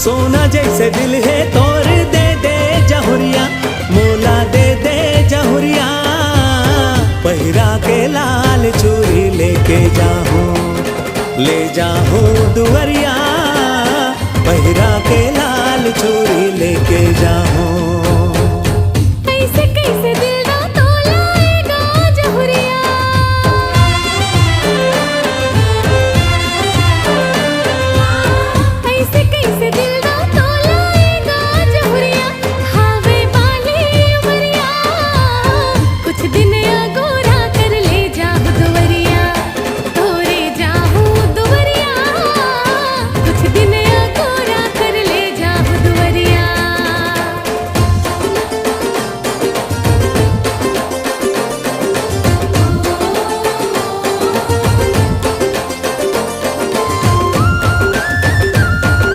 सोना जैसे दिल है तोर दे दे जहुरिया, मोला दे दे जहुरिया। पहिरा के लाल चूड़ी लेके जाहूँ, ले जाहूँ दुवरिया। पहिरा